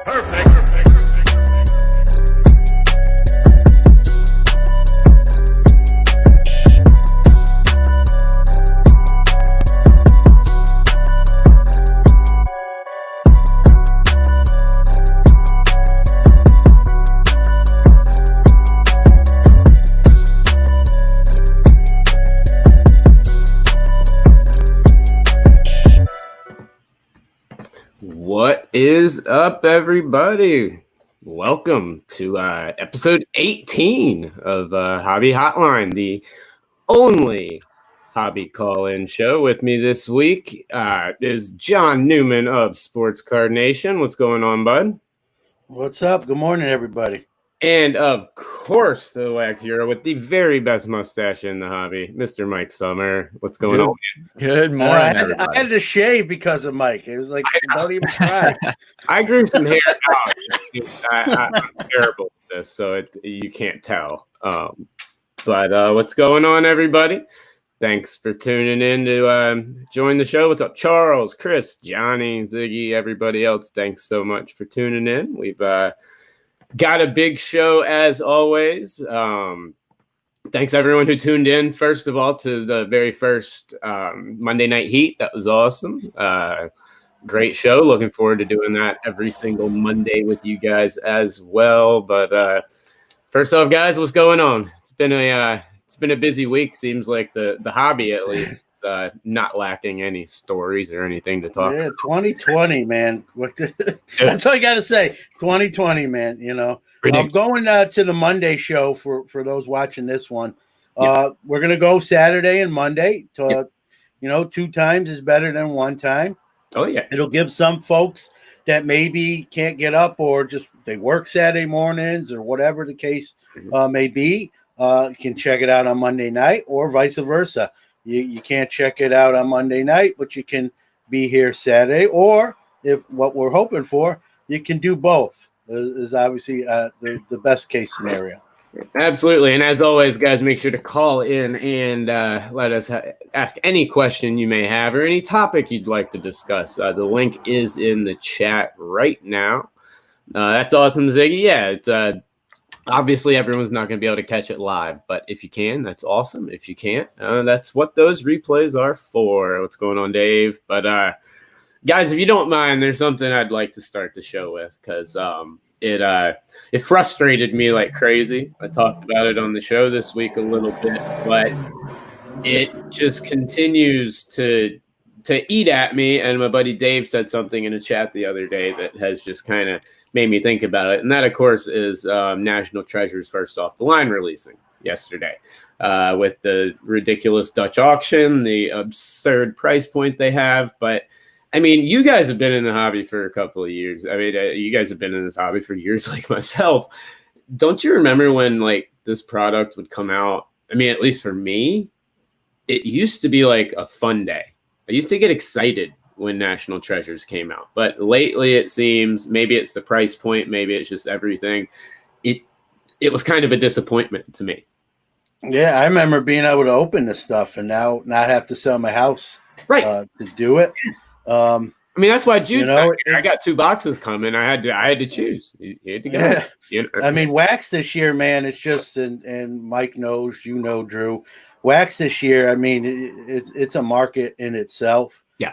What is up, everybody? Welcome to episode 18 of Hobby Hotline, the only hobby call-in show. With me this week is John Newman of Sports Card Nation. What's going on, bud? What's up? Good morning, everybody. And, of course, the wax hero with the very best mustache in the hobby, Mr. Mike Sommer. What's going on? Good morning, everybody. I had to shave because of Mike. It was like, don't even try. I grew some hair out. I'm terrible at this, so you can't tell. But what's going on, everybody? Thanks for tuning in to join the show. What's up, Charles, Chris, Johnny, Ziggy, everybody else? Thanks so much for tuning in. We've got a big show as always. Thanks everyone who tuned in, first of all, to the very first Monday Night Heat. That was awesome. Great show. Looking forward to doing that every single Monday with you guys as well. But first off, guys, what's going on? It's been a busy week. Seems like the hobby, at least, not lacking any stories or anything to talk about. 2020, man. That's all I got to say. 2020, man. You know, I'm going to the Monday show for those watching this one. We're going to go Saturday and Monday. You know, 2 times is better than 1 time. Oh, yeah. It'll give some folks that maybe can't get up or just they work Saturday mornings or whatever the case may be. Can check it out on Monday night or vice versa. You can't check it out on Monday night, but you can be here Saturday. Or if what we're hoping for, you can do both. Is obviously the best case scenario. Absolutely. And as always, guys, make sure to call in and let us ask any question you may have or any topic you'd like to discuss. The link is in the chat right now. That's awesome, Ziggy. Yeah, it's obviously, everyone's not going to be able to catch it live, but if you can, that's awesome. If you can't, that's what those replays are for. What's going on, Dave? But guys, if you don't mind, there's something I'd like to start the show with because it frustrated me like crazy. I talked about it on the show this week a little bit, but it just continues to eat at me. And my buddy Dave said something in a chat the other day that has just kind of made me think about it. And that, of course, is National Treasure's First Off the Line releasing yesterday with the ridiculous Dutch auction, the absurd price point they have. But, I mean, you guys have been in the hobby for a couple of years. I mean, you guys have been in this hobby for years like myself. Don't you remember when, like, this product would come out? I mean, at least for me, it used to be like a fun day. I used to get excited when National Treasures came out, but lately it seems maybe it's the price point, maybe it's just everything. It was kind of a disappointment to me. Yeah, I remember being able to open this stuff and now not have to sell my house to do it. I mean, that's why Jude's I got 2 boxes coming. I had to choose. You had to go. Yeah. You know? I mean, wax this year, man. It's just and Mike knows, you know, Drew. Wax this year, I mean, it's a market in itself. Yeah.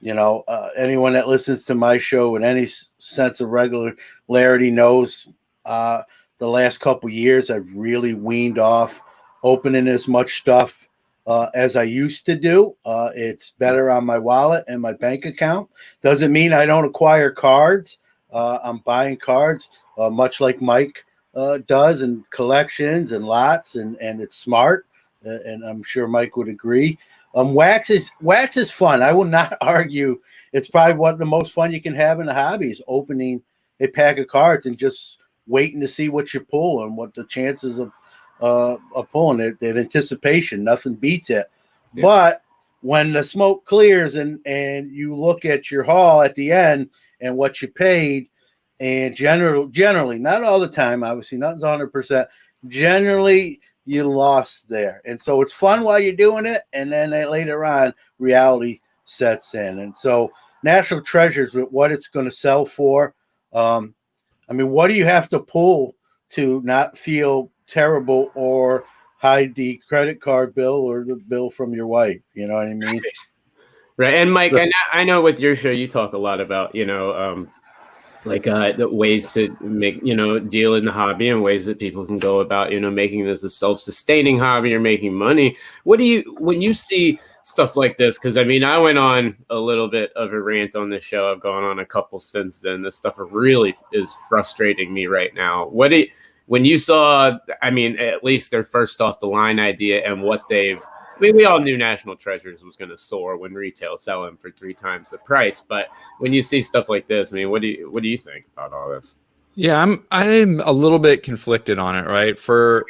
You know, anyone that listens to my show with any sense of regularity knows the last couple years I've really weaned off opening as much stuff as I used to do. It's better on my wallet and my bank account. Doesn't mean I don't acquire cards. I'm buying cards, much like Mike does, and collections and lots, and it's smart. And I'm sure Mike would agree. Wax is fun. I will not argue. It's probably one of the most fun you can have in the hobby is opening a pack of cards and just waiting to see what you pull and what the chances of pulling it. That anticipation, nothing beats it. Yeah. But when the smoke clears and you look at your haul at the end and what you paid, and generally, not all the time, obviously, nothing's 100%. Generally, you lost there. And so it's fun while you're doing it. And then later on, reality sets in. And so National Treasures, with what it's going to sell for, I mean, what do you have to pull to not feel terrible or hide the credit card bill or the bill from your wife? You know what I mean? Right. And Mike, I know with your show, you talk a lot about, the ways to make, deal in the hobby and ways that people can go about, making this a self-sustaining hobby or making money. When you see stuff like this, because I mean, I went on a little bit of a rant on this show. I've gone on a couple since then. This stuff really is frustrating me right now. When you saw, I mean, at least their first off the line idea and we all knew National Treasures was going to soar when retail sell them for 3 times the price. But when you see stuff like this, I mean, what do you think about all this? Yeah, I'm a little bit conflicted on it, right? For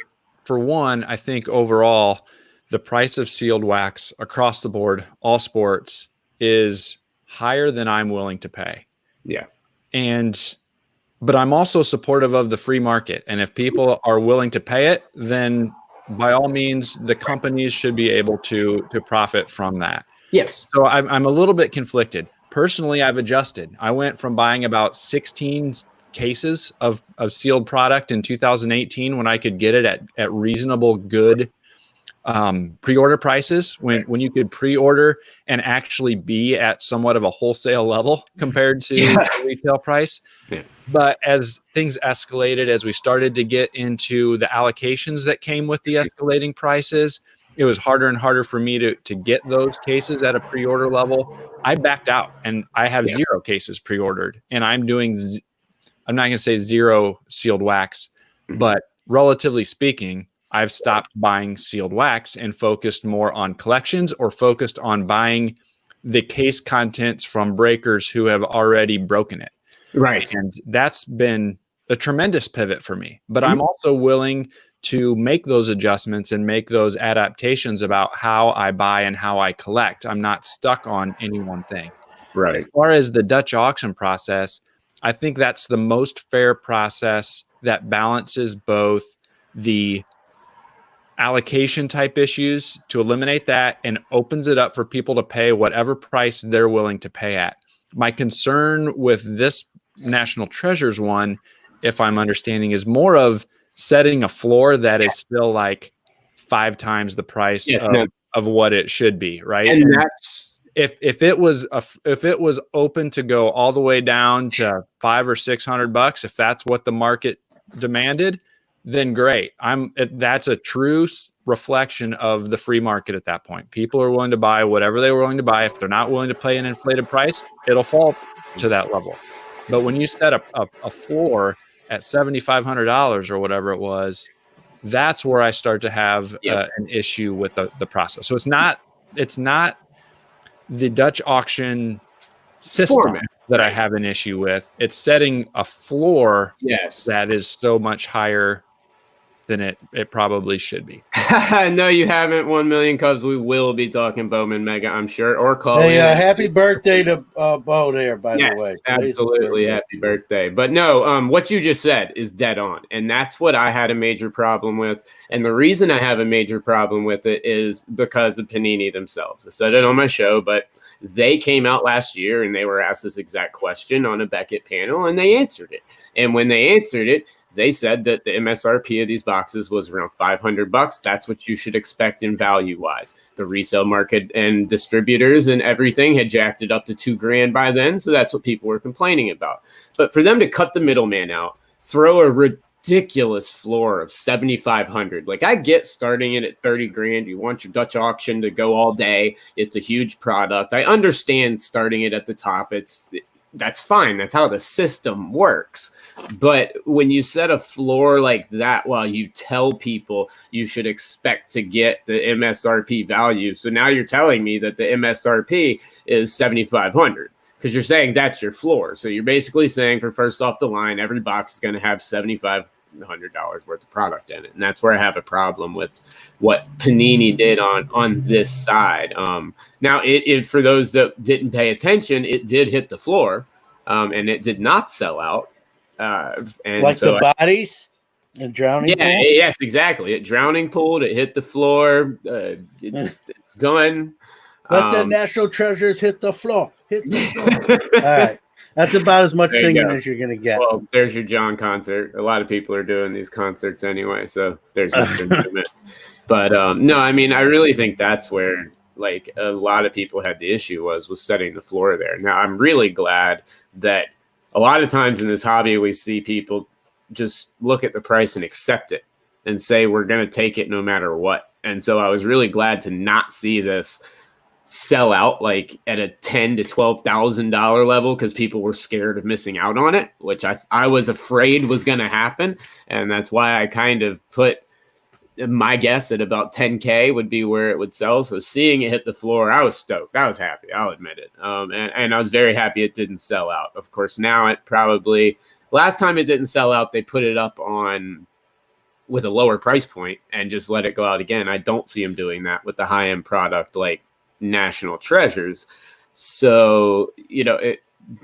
one, I think overall the price of sealed wax across the board, all sports, is higher than I'm willing to pay. Yeah. But I'm also supportive of the free market. And if people are willing to pay it, then by all means, the companies should be able to profit from that. Yes. So I'm a little bit conflicted. Personally, I've adjusted. I went from buying about 16 cases of sealed product in 2018 when I could get it at reasonable, good pre-order prices, when you could pre-order and actually be at somewhat of a wholesale level compared to the retail price. Yeah. But as things escalated, as we started to get into the allocations that came with the escalating prices, it was harder and harder for me to get those cases at a pre-order level. I backed out and I have 0 cases pre-ordered, and I'm doing, I'm not going to say 0 sealed wax, but relatively speaking, I've stopped buying sealed wax and focused more on collections or focused on buying the case contents from breakers who have already broken it. Right. And that's been a tremendous pivot for me. But I'm also willing to make those adjustments and make those adaptations about how I buy and how I collect. I'm not stuck on any one thing. Right. As far as the Dutch auction process, I think that's the most fair process that balances both the allocation type issues to eliminate that and opens it up for people to pay whatever price they're willing to pay at. My concern with this National Treasures one, if I'm understanding, is more of setting a floor that is still like 5 times the price of what it should be, right? And that's if it was open to go all the way down to $500 or $600, if that's what the market demanded, then great. That's a true reflection of the free market at that point. People are willing to buy whatever they were willing to buy. If they're not willing to pay an inflated price, it'll fall to that level. But when you set a floor at $7,500 or whatever it was, that's where I start to have an issue with the process. So it's not the Dutch auction system that I have an issue with. It's setting a floor that is so much higher than it probably should be. No, you haven't. 1 million Cubs. We will be talking Bowman Mega, I'm sure, or call. Hey, happy birthday to Bo there, by the way. Absolutely, happy birthday. But no, what you just said is dead on, and that's what I had a major problem with. And the reason I have a major problem with it is because of Panini themselves. I said it on my show, but they came out last year and they were asked this exact question on a Beckett panel, and they answered it. And when they answered it, they said that the MSRP of these boxes was around $500. That's what you should expect in value wise. The resale market and distributors and everything had jacked it up to $2,000 by then. So that's what people were complaining about. But for them to cut the middleman out, throw a ridiculous floor of $7,500. Like, I get starting it at $30,000. You want your Dutch auction to go all day. It's a huge product. I understand starting it at the top. That's fine. That's how the system works. But when you set a floor like that, while you tell people you should expect to get the MSRP value, so now you're telling me that the MSRP is $7,500 because you're saying that's your floor. So you're basically saying for first off the line, every box is going to have $7,500 worth of product in it, and that's where I have a problem with what Panini did on this side. Now, it for those that didn't pay attention, it did hit the floor, and it did not sell out. And like so the bodies and drowning pool? Yes, exactly. It drowning pooled, it hit the floor, it's done. Let the National Treasures hit the floor. All right. That's about as much There you singing go. as you're gonna get. Well, there's your John concert. A lot of people are doing these concerts anyway, so there's Mr. Newman. But no, I mean, I really think that's where like a lot of people had the issue was setting the floor there. Now, I'm really glad that a lot of times in this hobby, we see people just look at the price and accept it and say, we're going to take it no matter what. And so I was really glad to not see this sell out like at a $10,000 to $12,000 level because people were scared of missing out on it, which I was afraid was going to happen. And that's why I kind of put my guess at about 10K would be where it would sell. So seeing it hit the floor, I was stoked. I was happy. I'll admit it. And I was very happy it didn't sell out. Of course, now it probably last time it didn't sell out, they put it up on with a lower price point and just let it go out again. I don't see them doing that with the high end product like National Treasures. So,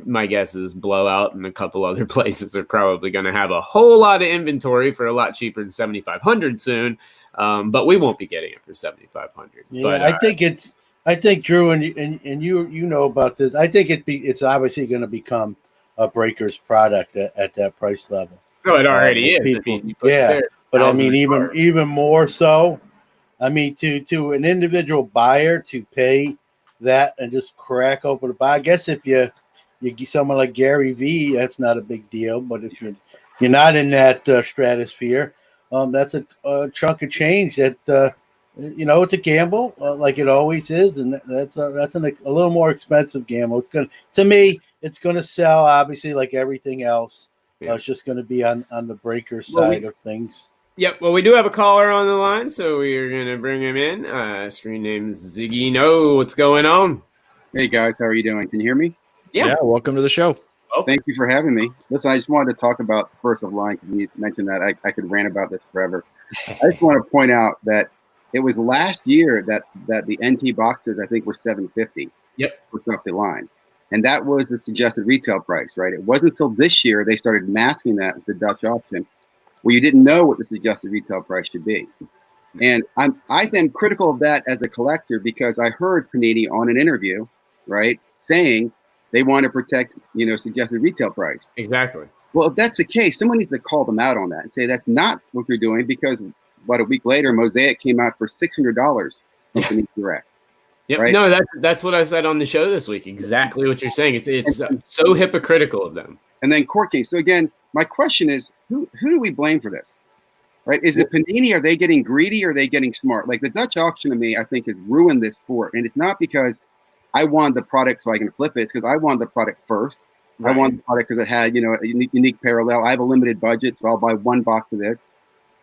my guess is Blowout and a couple other places are probably going to have a whole lot of inventory for a lot cheaper than 7,500 soon. But we won't be getting it for 7,500. Yeah, but, I think Drew and you know about this. I think it's obviously going to become a Breakers product at that price level. No, it already is. People, I mean, you put it there, but I mean, even more so. I mean, to an individual buyer to pay that and just crack open the buy. I guess if you get someone like Gary V, that's not a big deal. But if you're not in that stratosphere, that's a chunk of change that it's a gamble, like it always is, and that's a little more expensive gamble. To me, it's gonna sell obviously like everything else. Yeah. It's just gonna be on the breaker side of things. Yep. Well, we do have a caller on the line, so we are going to bring him in. Screen name's Ziggy. No, what's going on? Hey, guys. How are you doing? Can you hear me? Yeah. Welcome to the show. Oh. Thank you for having me. Listen, I just wanted to talk about First of Line because you mentioned that. I could rant about this forever. I just want to point out that it was last year that the NT boxes, I think, were $750. Yep. For First of Line. And that was the suggested retail price, right? It wasn't until this year they started masking that with the Dutch auction, where you didn't know what the suggested retail price should be. And I am critical of that as a collector because I heard Panini on an interview, right, saying they want to protect, suggested retail price. Exactly. Well, if that's the case, someone needs to call them out on that and say that's not what you're doing because about a week later, Mosaic came out for $600 from Panini Direct. Yep. Right? No, that's what I said on the show this week. Exactly what you're saying. It's so hypocritical of them. And then Court King. So again, my question is, who do we blame for this? Right? Is it Panini? Are they getting greedy or are they getting smart? Like the Dutch auction to me, I think has ruined this sport. And it's not because I wanted the product so I can flip it. It's because I wanted the product first. Right. I wanted the product because it had, a unique parallel. I have a limited budget, so I'll buy one box of this.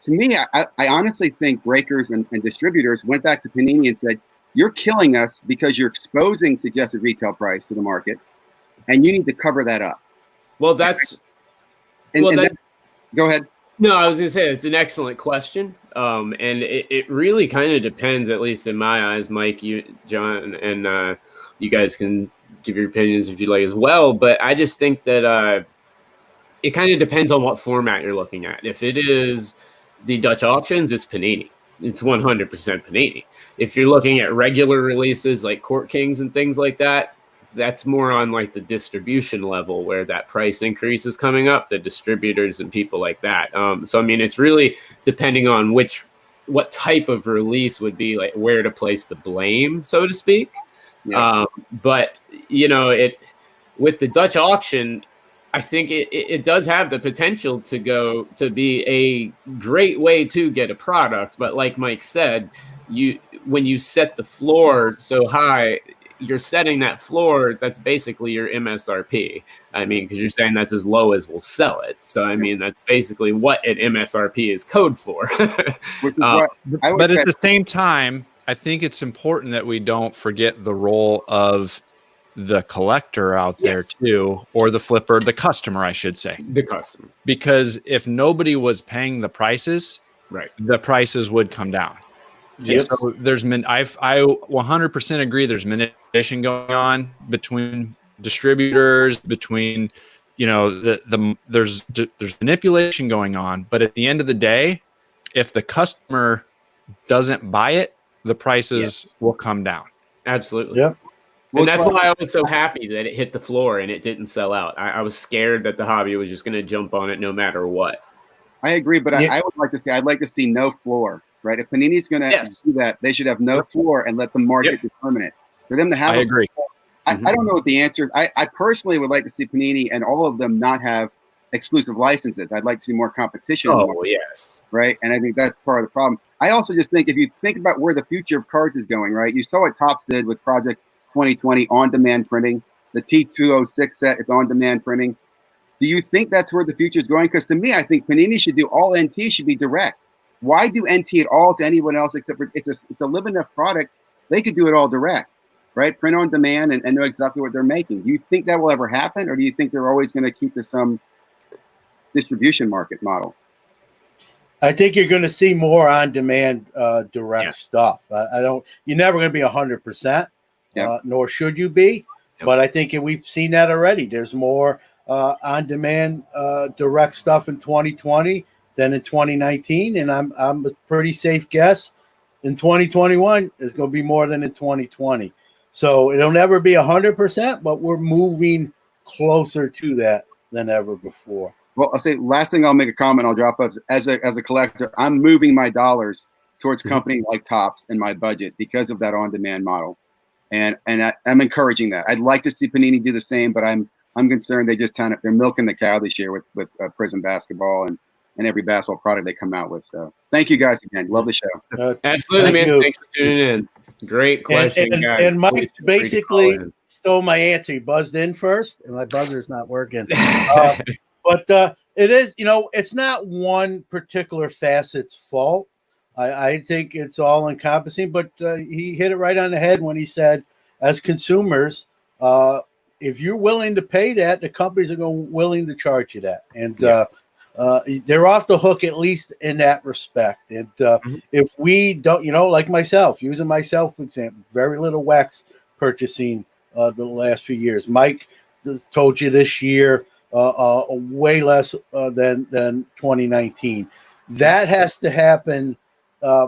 To me, I honestly think breakers and distributors went back to Panini and said, you're killing us because you're exposing suggested retail price to the market, and you need to cover that up. Well, go ahead. No, I was going to say it's an excellent question, and it really kind of depends, at least in my eyes, Mike, you, John, and you guys can give your opinions if you'd like as well. But I just think that it kind of depends on what format you're looking at. If it is the Dutch auctions, it's Panini. It's 100% Panini. If you're looking at regular releases like Court Kings and things like that, that's more on like the distribution level where that price increase is coming up, the distributors and people like that. So, I mean, it's really depending on what type of release would be like where to place the blame, so to speak. Yeah. But, with the Dutch auction, I think it does have the potential to be a great way to get a product. But like Mike said, when you set the floor so high, you're setting that floor. That's basically your MSRP. I mean, because you're saying that's as low as we'll sell it. So, I mean, that's basically what an MSRP is code for. But at the same time, I think it's important that we don't forget the role of the collector out there too, or the flipper, the customer, I should say. The customer. Because if nobody was paying the prices, right, the prices would come down. Yep. So I 100% agree. There's manipulation going on between distributors, between, there's manipulation going on. But at the end of the day, if the customer doesn't buy it, the prices will come down. Absolutely. Yep. And that's why I was so happy that it hit the floor and it didn't sell out. I was scared that the hobby was just going to jump on it no matter what. I agree, but I would like to see. I'd like to see no floor, right? If Panini's going to do that, they should have no floor and let the market determine it. For them to have, I agree. I don't know what the answer is. I personally would like to see Panini and all of them not have exclusive licenses. I'd like to see more competition. Oh, yes. Right, and I think that's part of the problem. I also just think if you think about where the future of cards is going, right? You saw what Topps did with Project 2020 on-demand printing. The T206 set is on-demand printing. Do you think that's where the future is going? Because to me, I think Panini should do all NT should be direct. Why do NT at all to anyone else except for it's a live enough product? They could do it all direct, right? Print on demand and know exactly what they're making. Do you think that will ever happen, or do you think they're always going to keep to some distribution market model? I think you're going to see more on demand direct stuff. You're never going to be 100%, nor should you be. But I think we've seen that already. There's more on-demand direct stuff in 2020 than in 2019, and I'm a pretty safe guess in 2021 is going to be more than in 2020. So it'll never be 100%, but we're moving closer to that than ever before. Well, I'll say last thing I'll make a comment. I'll drop up as a collector. I'm moving my dollars towards companies like Topps in my budget because of that on-demand model, and I'm encouraging that. I'd like to see Panini do the same, but I'm concerned they're milking the cow this year with Prism basketball and every basketball product they come out with. So thank you guys again. Love the show. Absolutely, man. Thanks for tuning in. Great question, guys. And Mike basically stole my answer. He buzzed in first, and my buzzer's not working. But it is, it's not one particular facet's fault. I think it's all encompassing, but he hit it right on the head when he said, as consumers, if you're willing to pay that, the companies are willing to charge you that. And they're off the hook, at least in that respect. And if we don't, like myself, using myself, for example, very little wax purchasing the last few years. Mike told you this year, way less than 2019. That has to happen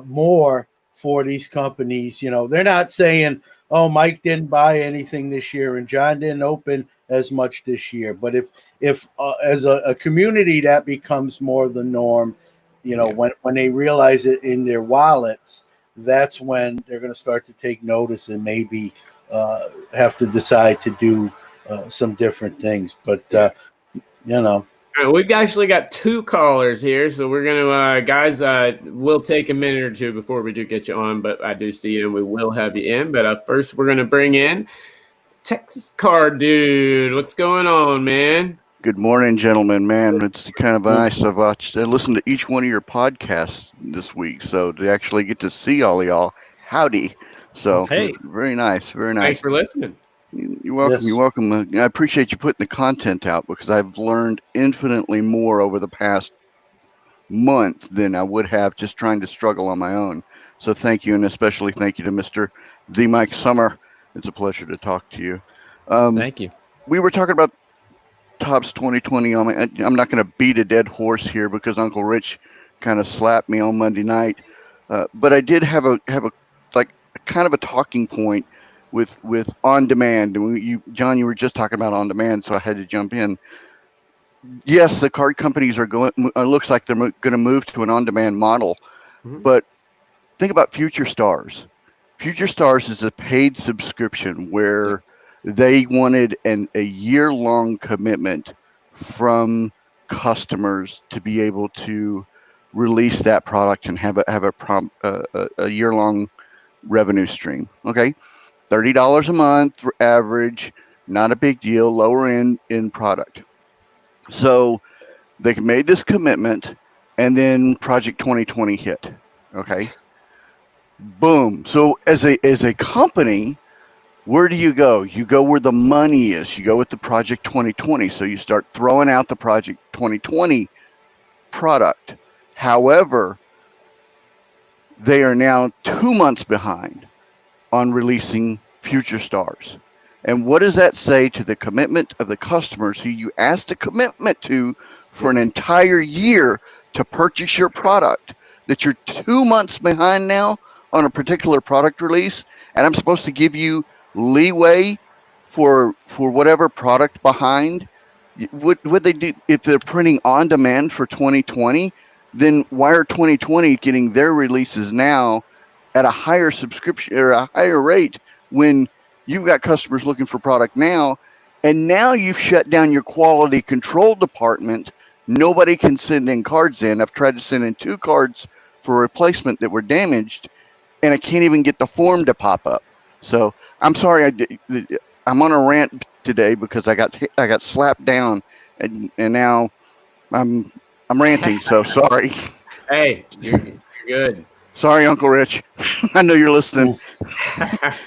more for these companies. They're not saying, oh, Mike didn't buy anything this year and John didn't open as much this year. But if as a community that becomes more the norm, when they realize it in their wallets, that's when they're going to start to take notice and maybe have to decide to do some different things. But we've actually got two callers here, so we're gonna guys we'll take a minute or two before we do get you on, but I do see you and we will have you in. But first we're gonna bring in Texas Card Dude. What's going on, man? Good morning, gentlemen. Man, it's kind of nice. I listened to each one of your podcasts this week, so to actually get to see all of y'all, howdy. So very nice, very nice. Thanks for listening. You're welcome. Yes. You're welcome. I appreciate you putting the content out because I've learned infinitely more over the past month than I would have just trying to struggle on my own. So thank you, and especially thank you to Mr. The Mike Sommer. It's a pleasure to talk to you. Thank you. We were talking about Topps 2020. I'm not going to beat a dead horse here because Uncle Rich kind of slapped me on Monday night, but I did have a kind of a talking point with on demand. And John, you were just talking about on demand, so I had to jump in. Yes, the card companies are going. It looks like they're going to move to an on demand model, but think about Future Stars. Future Stars is a paid subscription where they wanted a year-long commitment from customers to be able to release that product and have a year-long revenue stream. Okay, $30 a month average, not a big deal, lower end in product. So they made this commitment, and then Project 2020 hit. Okay, boom. So as a company, where do you go? You go where the money is. You go with the Project 2020. So you start throwing out the Project 2020 product. However, they are now 2 months behind on releasing Future Stars. And what does that say to the commitment of the customers who you asked a commitment to for an entire year to purchase your product, that you're 2 months behind now on a particular product release, and I'm supposed to give you leeway for whatever product behind? Would they do if they're printing on demand for 2020? Then why are 2020 getting their releases now at a higher subscription or a higher rate when you've got customers looking for product now, and now you've shut down your quality control department? Nobody can send in cards in. I've tried to send in 2 cards for replacement that were damaged, and I can't even get the form to pop up. So I'm sorry, I'm on a rant today because I got slapped down, and now I'm ranting. So sorry. Hey, you're good. Sorry, Uncle Rich. I know you're listening.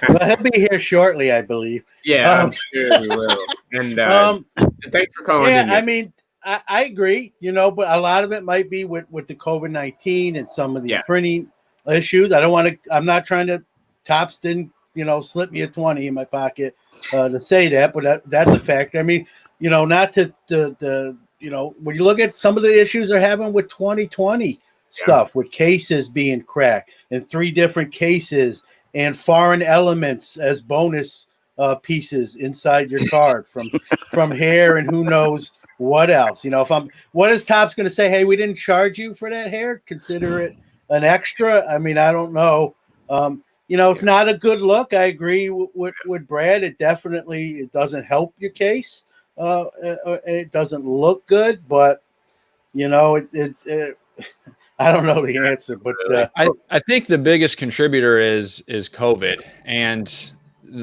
Well, he'll be here shortly, I believe. Yeah, I'm sure he will. And thanks for calling in. I mean, I agree, but a lot of it might be with the COVID-19 and some of the printing issues. I'm not trying to, Topps didn't, slip me a 20 in my pocket to say that, but that's a fact. I mean, not to when you look at some of the issues they're having with 2020 stuff, with cases being cracked in 3 different cases and foreign elements as bonus pieces inside your card from hair and who knows what else. What is Topps going to say? Hey, we didn't charge you for that hair. Consider it an extra. I mean, I don't know. It's not a good look. I agree with Brad. It doesn't help your case. It doesn't look good, but it's I don't know the answer, but I think the biggest contributor is COVID, and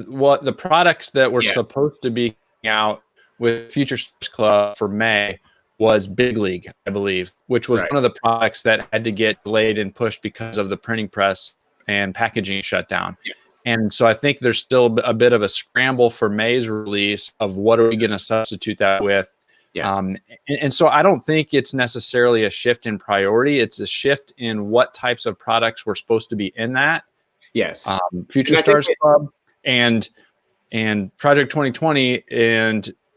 what the products that were supposed to be out with Future Stars Club for May was Big League, I believe, which was one of the products that had to get delayed and pushed because of the printing press and packaging shutdown. Yeah. And so I think there's still a bit of a scramble for May's release of what are we going to substitute that with. Yeah. And so I don't think it's necessarily a shift in priority. It's a shift in what types of products were supposed to be in that. Yes. Future Stars Club and Project 2020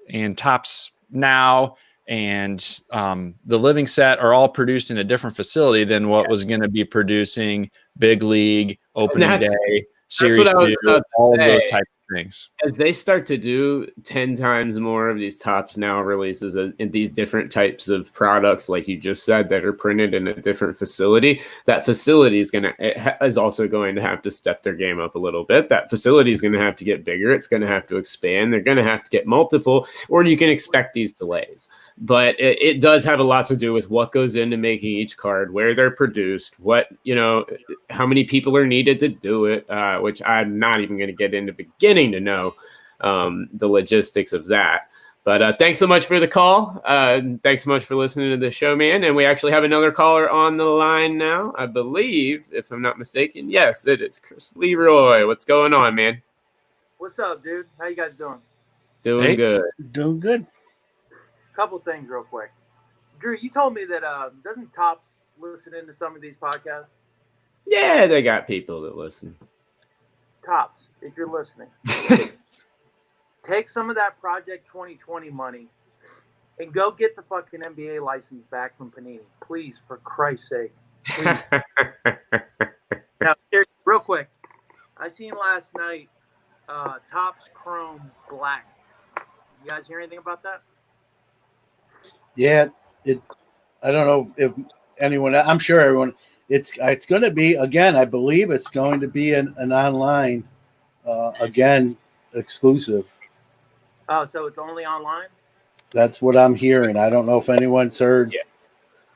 and Topps Now and the Living Set are all produced in a different facility than what was going to be producing Big League, Opening Day, Series 2, all of those types of things. As they start to do 10 times more of these Topps Now releases in these different types of products, like you just said, that are printed in a different facility, that facility is also going to have to step their game up a little bit. That facility is going to have to get bigger. It's going to have to expand. They're going to have to get multiple, or you can expect these delays. But it does have a lot to do with what goes into making each card, where they're produced, how many people are needed to do it, which I'm not even going to get into beginning to know the logistics of that. But thanks so much for the call. Thanks so much for listening to the show, man. And we actually have another caller on the line now, I believe, if I'm not mistaken. Yes, it is Chris Leroy. What's going on, man? What's up, dude? How you guys doing? Doing good. Doing good. Couple things real quick. Drew, you told me that doesn't Topps listen into some of these podcasts? Yeah, they got people that listen. Topps, if you're listening, take some of that Project 2020 money and go get the fucking NBA license back from Panini. Please, for Christ's sake. Please. Now, real quick. I seen last night Topps Chrome Black. You guys hear anything about that? Yeah, I don't know if anyone. I'm sure everyone. It's going to be again. I believe it's going to be an online again exclusive. Oh, so it's only online? That's what I'm hearing. I don't know if anyone's heard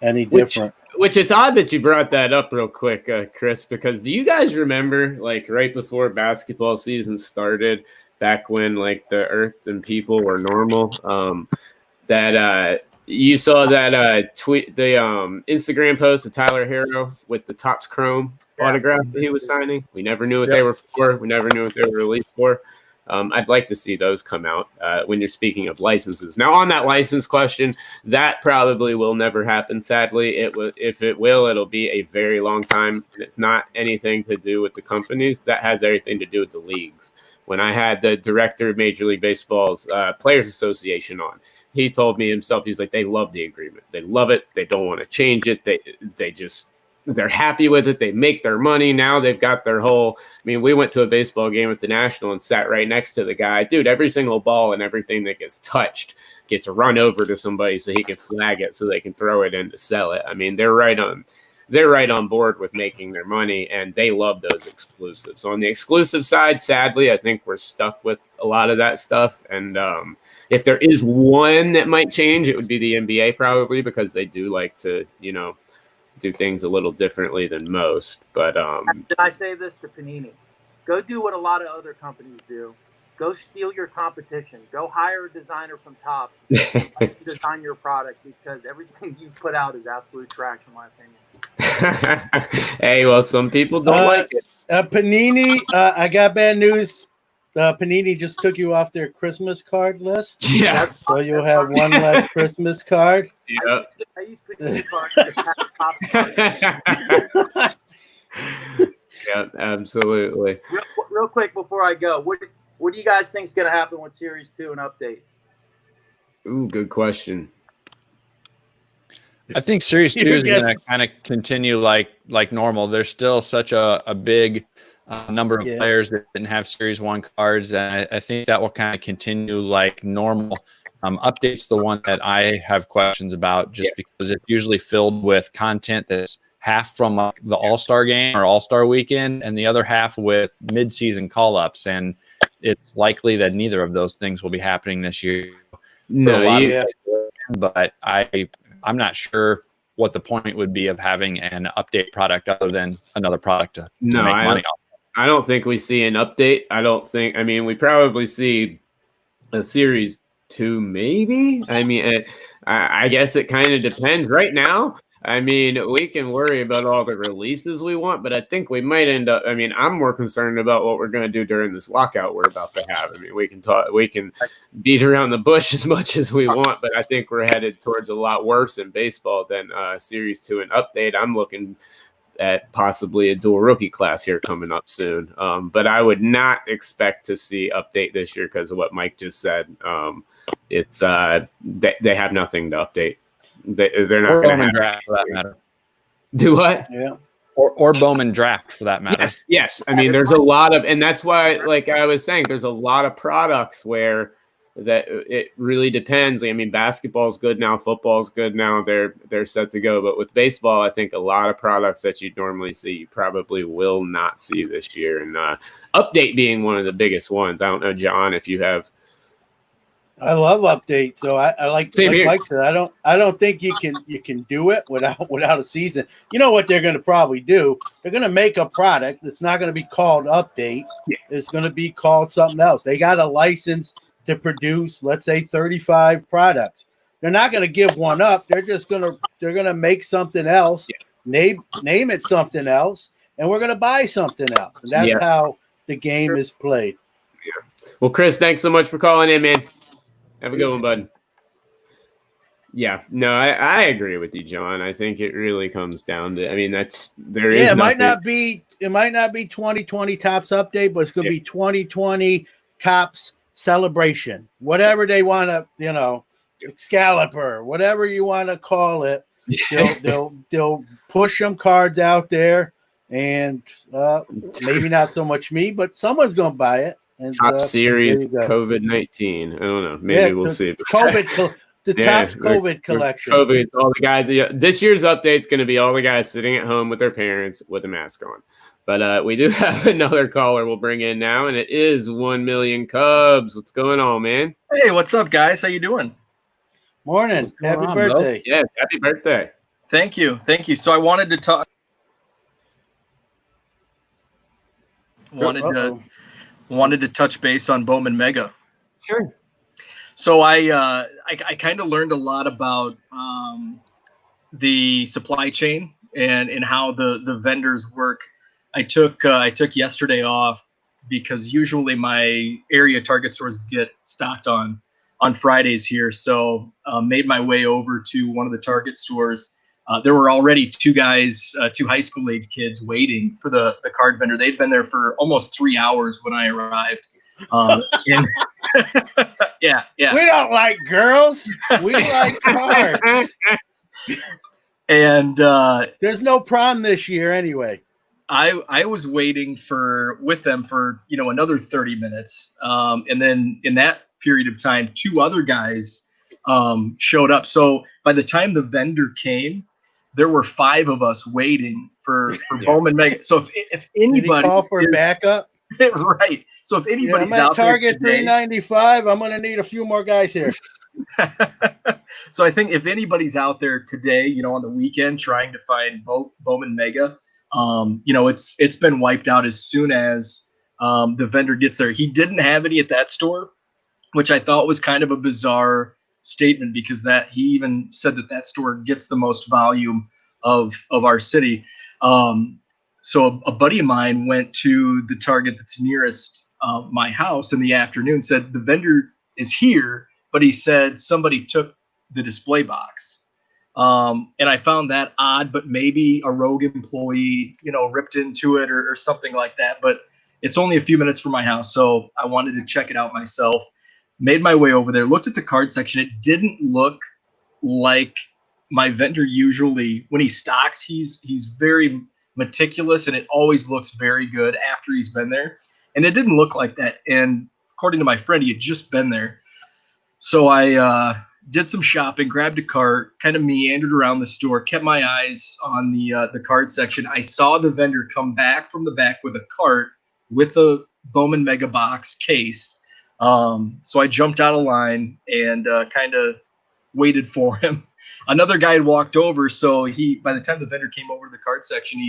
any different. Which it's odd that you brought that up real quick, Chris, because do you guys remember, like, right before basketball season started, back when, like, the Earth and people were normal, that you saw that tweet, the Instagram post of Tyler Herro with the Topps Chrome autograph that he was signing? We never knew what they were for. We never knew what they were released for. I'd like to see those come out when you're speaking of licenses. Now, on that license question, that probably will never happen, sadly. If it will, it'll be a very long time. And it's not anything to do with the companies. That has everything to do with the leagues. When I had the director of Major League Baseball's Players Association on, he told me himself, he's like, they love the agreement. They love it. They don't want to change it. They just they're happy with it. They make their money. Now they've got their whole, I mean, we went to a baseball game at the National and sat right next to the guy. Dude, every single ball and everything that gets touched gets run over to somebody so he can flag it so they can throw it in to sell it. I mean, they're right on board with making their money, and they love those exclusives. So on the exclusive side, sadly, I think we're stuck with a lot of that stuff. And if there is one that might change, it would be the NBA probably, because they do like to, do things a little differently than most. But did I say this to Panini? Go do what a lot of other companies do. Go steal your competition. Go hire a designer from Topps to design your product, because everything you put out is absolute trash, in my opinion. Hey, well, some people don't like it. Panini, I got bad news. Panini just took you off their Christmas card list. Yeah. So you'll have one less Christmas card. Yeah. I use Panini cards to pass Topps. Yeah, absolutely. Real quick before I go, what do you guys think is going to happen with Series 2 and update? Ooh, good question. I think Series 2 is going to kind of continue like normal. There's still such a big number of players that didn't have Series 1 cards, and I think that will kind of continue like normal. Update's the one that I have questions about, just because it's usually filled with content that's half from like the All-Star game or All-Star weekend, and the other half with mid-season call-ups, and it's likely that neither of those things will be happening this year. No, but I'm not sure what the point would be of having an update product other than another product to make money off. I don't think we see an update. I mean, we probably see a Series 2, maybe. I mean, I guess it kind of depends. Right now, I mean, we can worry about all the releases we want, but I think we might end up, I mean, I'm more concerned about what we're going to do during this lockout we're about to have. I mean, we can beat around the bush as much as we want, but I think we're headed towards a lot worse in baseball than Series 2 and update. I'm looking at possibly a dual rookie class here coming up soon. But I would not expect to see update this year because of what Mike just said. It's they have nothing to update. They're not going to have draft for that matter. Do what? Yeah. Or Bowman draft for that matter. Yes. I mean, there's a lot of, and that's why, like I was saying, there's a lot of products where that it really depends. I mean, basketball's good now, football's good now. They're set to go. But with baseball, I think a lot of products that you'd normally see, you probably will not see this year. And update being one of the biggest ones. I don't know, John, if you have. I love updates, so I like Mike said. I don't think you can do it without a season. You know what they're going to probably do? They're going to make a product that's not going to be called update. It's going to be called something else. They got a license to produce, let's say, 35 products. They're not going to give one up. They're going to make something else, name it something else, and we're going to buy something else. And that's how the game is played. Yeah. Well, Chris, thanks so much for calling in, man. Have a good one, bud. Yeah, no, I agree with you, John. I think it really comes down to, I mean, it might not be 2020 Topps update, but it's going to be 2020 Topps celebration, whatever they want to, Excalibur, whatever you want to call it. They'll push some cards out there, and maybe not so much me, but someone's going to buy it. And, Top series COVID-19. I don't know. Maybe we'll see. Topps COVID collection. COVID. It's all the guys. This year's update's going to be all the guys sitting at home with their parents with a mask on. But we do have another caller we'll bring in now, and it is 1 Million Cubs. What's going on, man? Hey, what's up, guys? How you doing? Morning. Happy birthday. Bro? Yes, happy birthday. Thank you. So I wanted to talk. Wanted to touch base on Bowman Mega. Sure. So I kind of learned a lot about the supply chain and how the vendors work. I took yesterday off because usually my area Target stores get stocked on Fridays here. So made my way over to one of the Target stores. There were already two high school age kids waiting for the card vendor. They'd been there for almost 3 hours when I arrived. Yeah. We don't like girls. We like cards. And There's no prom this year anyway. I was waiting with them for another 30 minutes, and then in that period of time, two other guys showed up. So by the time the vendor came, there were 5 of us waiting for Bowman Mega. So if anybody Did he call for backup? right. So if anybody's I'm at out Target there today, 395. I'm going to need a few more guys here. so I think if anybody's out there today, on the weekend trying to find Bowman Mega, it's been wiped out as soon as the vendor gets there. He didn't have any at that store, which I thought was kind of a bizarre statement, because that he even said that store gets the most volume of our city. So a buddy of mine went to the Target that's nearest my house in the afternoon, said the vendor is here, but he said somebody took the display box. And I found that odd, but maybe a rogue employee, ripped into it or something like that. But it's only a few minutes from my house, so I wanted to check it out myself. Made my way over there, looked at the card section. It didn't look like my vendor usually, when he stocks, he's very meticulous, and it always looks very good after he's been there. And it didn't look like that. And according to my friend, he had just been there. So I did some shopping, grabbed a cart, kind of meandered around the store, kept my eyes on the card section. I saw the vendor come back from the back with a cart with a Bowman Mega Box case. So I jumped out of line and kind of waited for him. Another guy had walked over, so by the time the vendor came over to the card section,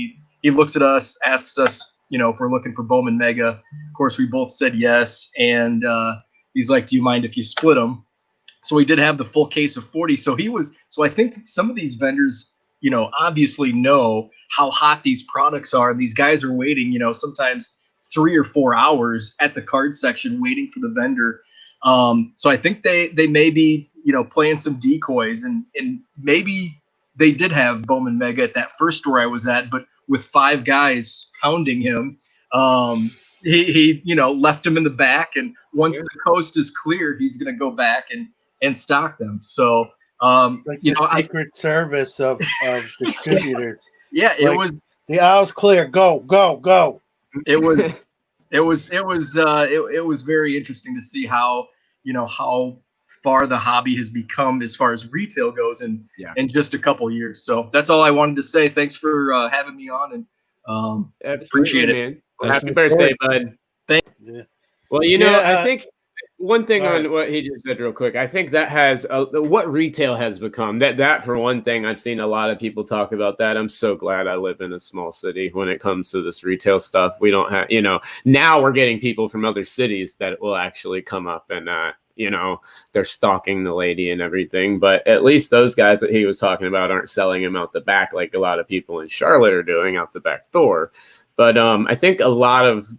he looks at us, asks us, if we're looking for Bowman Mega. Of course, we both said yes, and he's like, "Do you mind if you split them?" So we did have the full case of 40. So I think that some of these vendors, obviously know how hot these products are, and these guys are waiting, sometimes 3 or 4 hours at the card section waiting for the vendor. So I think they may be, playing some decoys, and maybe they did have Bowman Mega at that first store I was at, but with 5 guys hounding him, he left him in the back, and once the coast is clear, he's going to go back and stock them. So, like the Secret Service of distributors. Yeah, it was the aisle's clear. Go. It was very interesting to see how far the hobby has become as far as retail goes in just a couple of years. So that's all I wanted to say. Thanks for having me on, and appreciate it, man. Happy birthday, bud. Thanks. Yeah. Well, I think one thing on what he just said real quick, I think that has what retail has become. That for one thing, I've seen a lot of people talk about that. I'm so glad I live in a small city when it comes to this retail stuff. We don't have, now we're getting people from other cities that will actually come up and, they're stalking the lady and everything. But at least those guys that he was talking about aren't selling him out the back like a lot of people in Charlotte are doing out the back door. But I think a lot of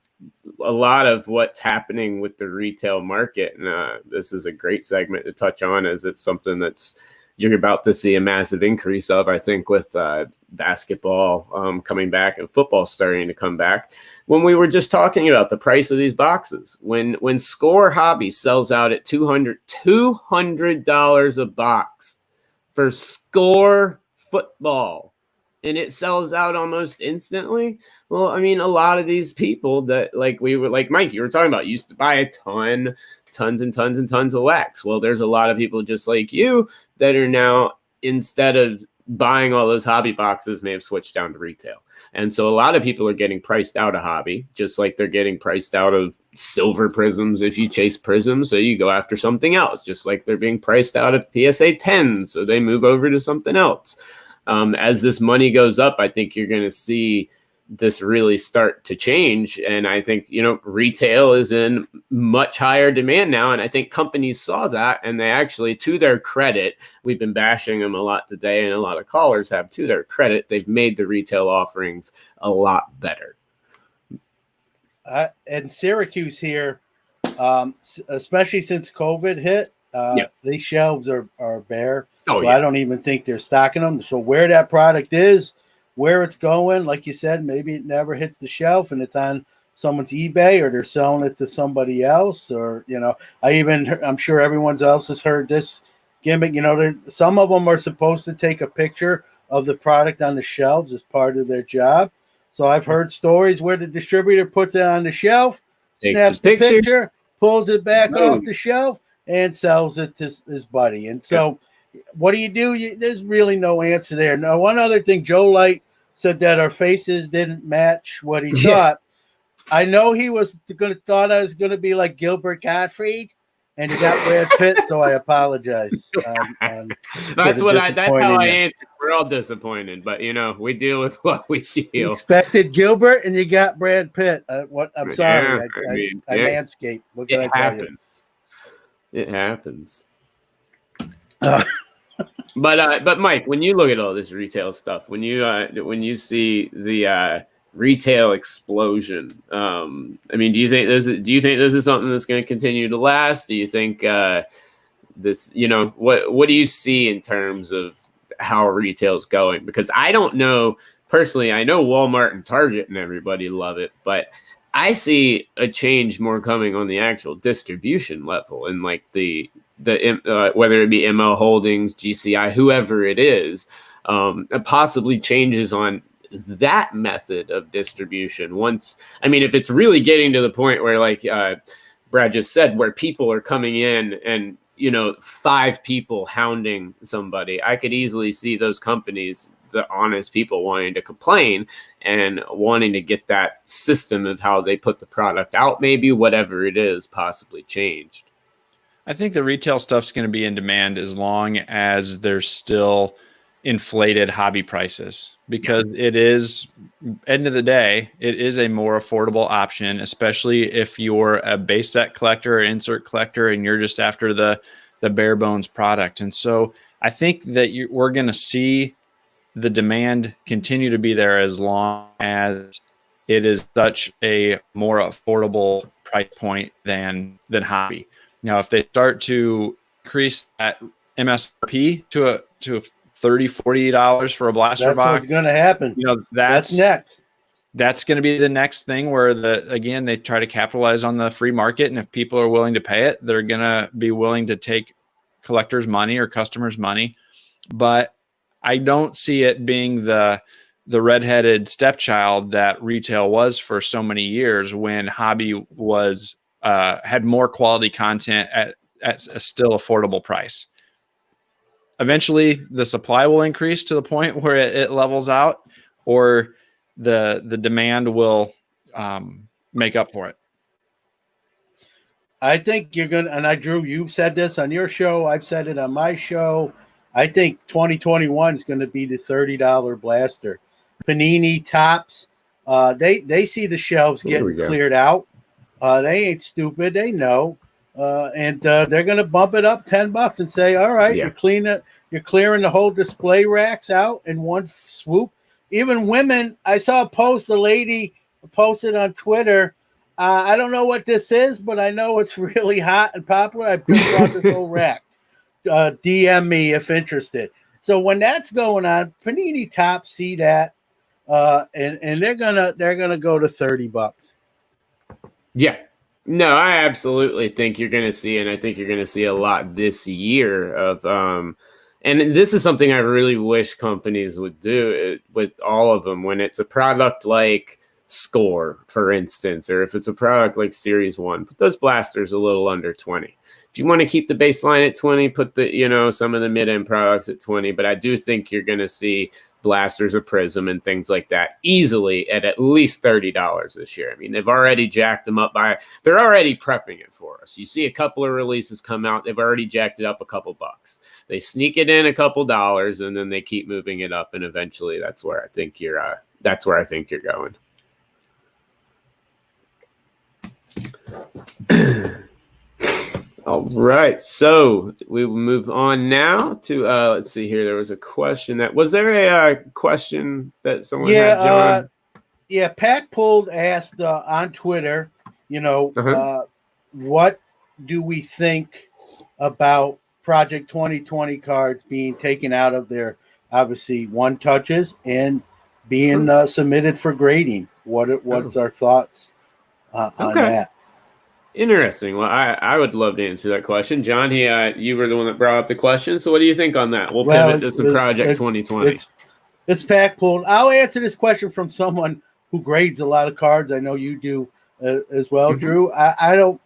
what's happening with the retail market, and this is a great segment to touch on, as it's something that's you're about to see a massive increase of, I think, with basketball coming back and football starting to come back. When we were just talking about the price of these boxes, when Score Hobby sells out at $200 a box for Score football, and it sells out almost instantly. Well, I mean, a lot of these people that like Mike, you were talking about, used to buy tons and tons of wax. Well, there's a lot of people just like you that are now, instead of buying all those hobby boxes, may have switched down to retail. And so a lot of people are getting priced out of hobby, just like they're getting priced out of silver prisms if you chase prisms, so you go after something else, just like they're being priced out of PSA 10s, so they move over to something else. As this money goes up, I think you're going to see this really start to change. And I think, retail is in much higher demand now. And I think companies saw that, and they actually, to their credit, we've been bashing them a lot today, and a lot of callers have, to their credit, they've made the retail offerings a lot better. And Syracuse here, especially since COVID hit, these shelves are bare. I don't even think they're stocking them. So where that product is, where it's going, like you said, maybe it never hits the shelf and it's on someone's eBay, or they're selling it to somebody else, or I'm sure everyone else has heard this gimmick. Some of them are supposed to take a picture of the product on the shelves as part of their job. So I've heard stories where the distributor puts it on the shelf, snaps the picture, pulls it back off the shelf, and sells it to his buddy. And so what do? There's really no answer there. Now, one other thing, Joe Light said that our faces didn't match what he thought. I know he was thought I was going to be like Gilbert Gottfried, and he got Brad Pitt, so I apologize. That's how I answered. We're all disappointed, but we deal with what we deal. You expected Gilbert, and you got Brad Pitt. I'm sorry, I manscaped. What can I tell you? It happens. But Mike, when you look at all this retail stuff, when you see the retail explosion, do you think this is something that's going to continue to last? Do you think this? What do you see in terms of how retail is going? Because I don't know personally. I know Walmart and Target and everybody love it, but I see a change more coming on the actual distribution level, and like the whether it be ML Holdings, GCI, whoever it is, possibly changes on that method of distribution. If it's really getting to the point where, like Brad just said, where people are coming in and 5 people hounding somebody, I could easily see those companies, the honest people, wanting to complain and wanting to get that system of how they put the product out, maybe whatever it is, possibly changed. I think the retail stuff's going to be in demand as long as there's still inflated hobby prices, because it is, end of the day, it is a more affordable option, especially if you're a base set collector or insert collector and you're just after the bare bones product. And so I think that we're going to see the demand continue to be there as long as it is such a more affordable price point than hobby. Now, if they start to increase that MSRP to a $30-$40 for a blaster box, what's going to happen. That's next. That's going to be the next thing where they try to capitalize on the free market. And if people are willing to pay it, they're going to be willing to take collectors' money or customers' money. But I don't see it being the redheaded stepchild that retail was for so many years, when hobby was had more quality content at a still affordable price. Eventually, the supply will increase to the point where it levels out, or the demand will make up for it. I think you're going to, and Drew, you've said this on your show. I've said it on my show. I think 2021 is going to be the $30 blaster. Panini Tops, they see the shelves getting cleared out. They ain't stupid. They know. And they're going to bump it up $10 and say, all right, you're clearing the whole display racks out in one swoop. Even women, I saw a post, a lady posted on Twitter. I don't know what this is, but I know it's really hot and popular. I just bought this whole rack. DM me if interested. So when that's going on, Panini Top see that, and they're gonna go to $30. Yeah, no, I absolutely think you're gonna see, and I think you're gonna see a lot this year of and this is something I really wish companies would do with all of them. When it's a product like Score, for instance, or if it's a product like Series 1, put those blasters a little under 20. If you want to keep the baseline at 20, put the, some of the mid-end products at 20. But I do think you're going to see blasters of Prism and things like that easily at least $30 this year. I mean, they've already jacked them up they're already prepping it for us. You see a couple of releases come out, they've already jacked it up a couple bucks. They sneak it in a couple dollars, and then they keep moving it up, and eventually that's where I think you're going. All right, so we will move on now to let's see here. There was a question was there a question that someone had, John? Pack Pulled asked on Twitter, what do we think about Project 2020 cards being taken out of their obviously one touches and being submitted for grading? What's our thoughts on that? Interesting. Well, I would love to answer that question. John, you were the one that brought up the question. So what do you think on that? We'll pivot to some Project 2020. It's pack pulled. I'll answer this question from someone who grades a lot of cards. I know you do as well, Drew. I don't.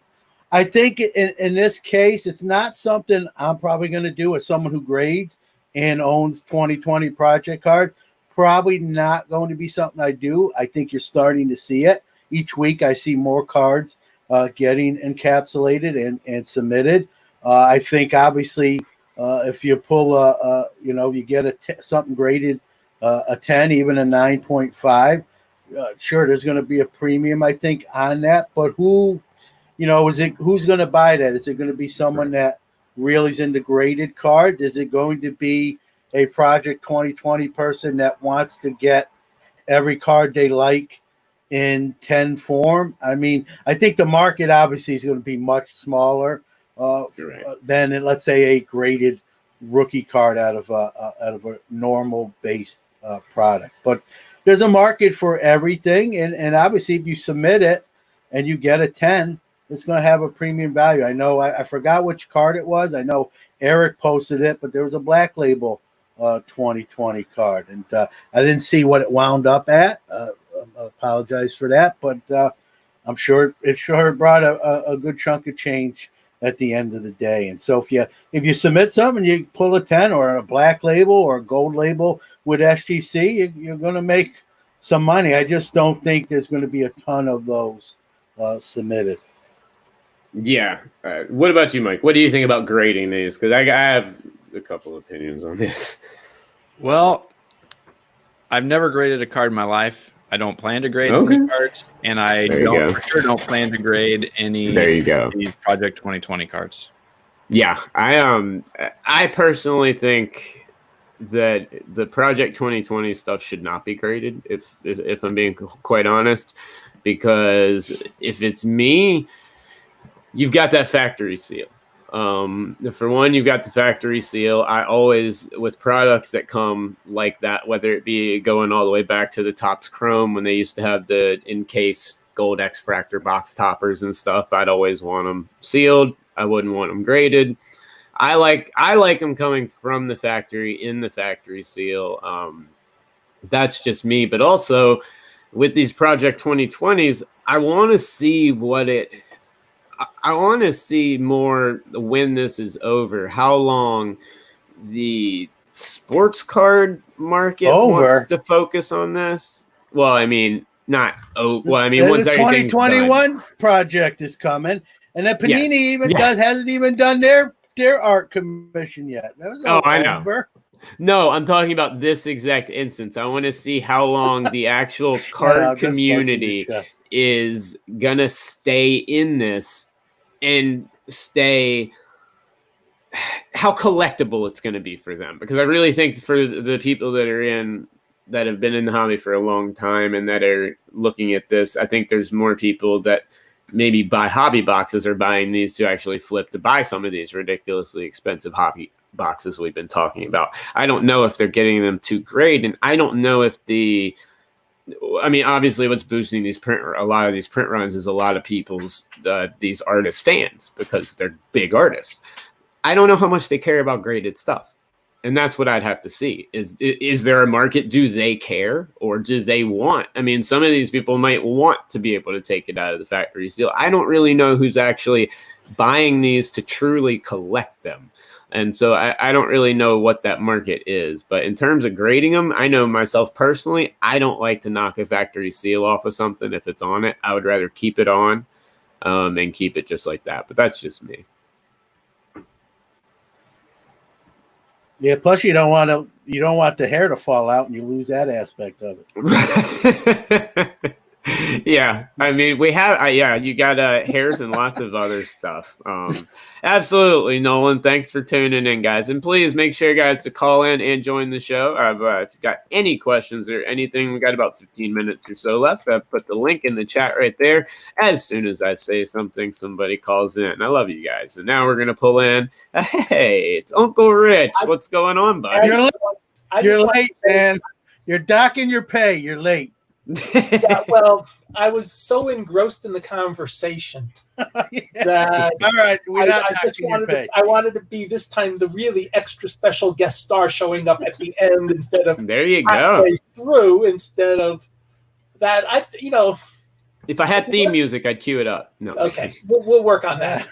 I think in this case, it's not something I'm probably going to do as someone who grades and owns 2020 project cards. Probably not going to be something I do. I think you're starting to see it. Each week I see more cards getting encapsulated and submitted. I think obviously if you pull you get something graded a 10, even a 9.5, sure, there's going to be a premium, I think, on that. But who's going to buy that? Is it going to be someone that really is into graded cards? Is it going to be a Project 2020 person that wants to get every card they like in 10 form? I mean, I think the market obviously is going to be much smaller than, let's say, a graded rookie card out of a normal based product. But there's a market for everything, and obviously if you submit it and you get a 10, it's going to have a premium value. I know I forgot which card it was. I know Eric posted it, but there was a Black Label 2020 card, and I didn't see what it wound up at. I apologize for that, but I'm sure it brought a good chunk of change at the end of the day. And so if you submit something, you pull a 10 or a Black Label or a Gold Label with SGC, you're going to make some money. I just don't think there's going to be a ton of those submitted. Yeah. What about you, Mike? What do you think about grading these? Because I have a couple opinions on this. Well, I've never graded a card in my life. I don't plan to grade any cards, and I for sure don't plan to grade any Project 2020 cards. Yeah, I personally think that the Project 2020 stuff should not be graded, if I'm being quite honest, because if it's me, you've got that factory seal. For one, you've got the factory seal. I always, with products that come like that, whether it be going all the way back to the Topps Chrome when they used to have the encased gold X-Fractor box toppers and stuff, I'd always want them sealed. I wouldn't want them graded. I like them coming from the factory in the factory seal. That's just me. But also with these Project 2020s, I want to see I want to see more when this is over, how long the sports card market wants to focus on this. Well, I mean, once the 2021 project is coming, and then Panini hasn't even done their art commission yet. I know. No, I'm talking about this exact instance. I want to see how long the actual card community is gonna stay in this and stay how collectible it's going to be for them, because I really think for the people that have been in the hobby for a long time and that are looking at this, I think there's more people that maybe buy hobby boxes or buying these to actually flip to buy some of these ridiculously expensive hobby boxes we've been talking about. I don't know if they're getting them to grade, and I don't know if obviously what's boosting a lot of these print runs is a lot of people's these artist fans, because they're big artists. I don't know how much they care about graded stuff, and that's what I'd have to see. Is there a market? Do they care, or do they want? I mean, some of these people might want to be able to take it out of the factory seal. I don't really know who's actually buying these to truly collect them. And so I don't really know what that market is. But in terms of grading them, I know myself personally, I don't like to knock a factory seal off of something if it's on it. I would rather keep it on and keep it just like that. But that's just me. Yeah, plus you don't want the hair to fall out and you lose that aspect of it. Yeah, I mean, we have, you got hairs and lots of other stuff. Absolutely, Nolan. Thanks for tuning in, guys. And please make sure, guys, to call in and join the show. If you've got any questions or anything, we got about 15 minutes or so left. I've put the link in the chat right there. As soon as I say something, somebody calls in. I love you guys. And now we're going to pull in. Hey, it's Uncle Rich. What's going on, buddy? You're late, man. You're docking your pay. You're late. Yeah, well, I was so engrossed in the conversation that All right, we're not I just knocking your wanted pay. I wanted to be this time the really extra special guest star showing up at the end instead of There you go. halfway through instead of that. If I had theme music, I'd cue it up. No. Okay, we'll work on that.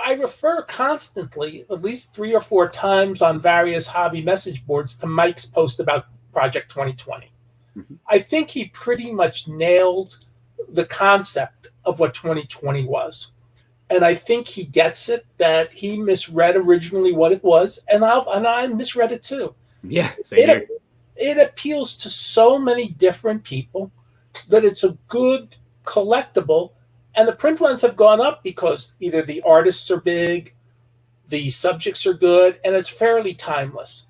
I refer constantly, at least 3 or 4 times on various hobby message boards, to Mike's post about Project 2020. Mm-hmm. I think he pretty much nailed the concept of what 2020 was. And I think he gets it, that he misread originally what it was, and I misread it too. Yeah, same here. It appeals to so many different people that it's a good collectible. And the print runs have gone up because either the artists are big, the subjects are good, and it's fairly timeless.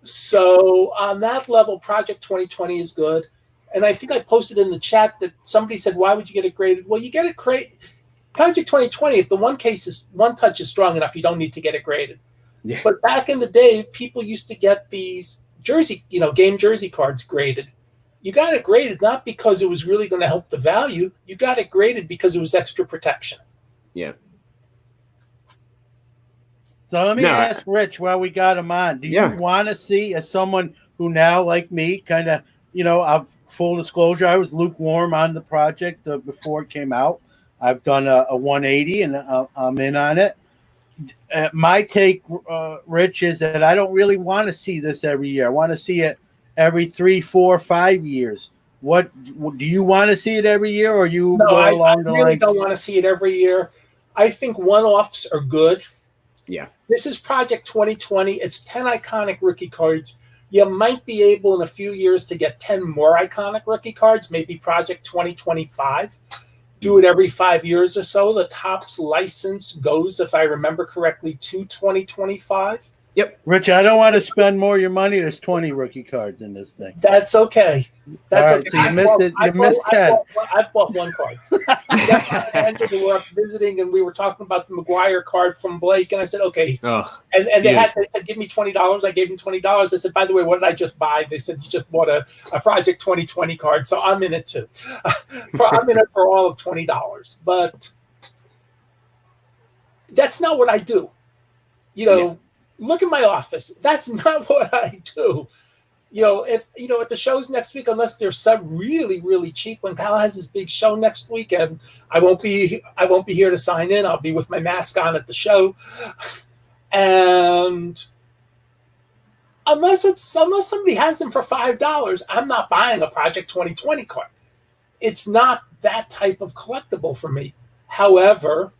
So on that level, Project 2020 is good. And I think I posted in the chat that somebody said, why would you get it graded? Well, you get it graded. Project 2020, if the one touch is strong enough, you don't need to get it graded. Yeah. But back in the day, people used to get these game jersey cards graded. You got it graded not because it was really going to help the value. You got it graded because it was extra protection. Yeah. So let me ask Rich while we got him on. Do you want to see, as someone who now, like me, kind of, full disclosure, I was lukewarm on the project before it came out. I've done a 180 and I'm in on it. My take, Rich, is that I don't really want to see this every year. I want to see it every 3, 4, 5 years. What do you want to see it every year, or you No, go I along the really line? don't want to see it every year. I think one-offs are good. Yeah. This is Project 2020. It's 10 iconic rookie cards. You might be able in a few years to get 10 more iconic rookie cards, maybe Project 2025. Do it every 5 years or so. The Topps license goes, if I remember correctly, to 2025. Yep. Rich, I don't want to spend more of your money. There's 20 rookie cards in this thing. That's okay. That's all right, okay. so you missed it. You missed 10. I've bought one card. Andrew, we were up visiting, and we were talking about the McGuire card from Blake, and I said, okay. Oh, and they said, give me $20. I gave them $20. I said, by the way, what did I just buy? They said, you just bought a Project 2020 card, so I'm in it too. I'm in it for all of $20. But that's not what I do. Look at my office. That's not what I do. If at the shows next week, unless they're really, really cheap, when Kyle has his big show next weekend, I won't be here to sign in. I'll be with my mask on at the show. And unless somebody has them for $5, I'm not buying a Project 2020 card. It's not that type of collectible for me. However,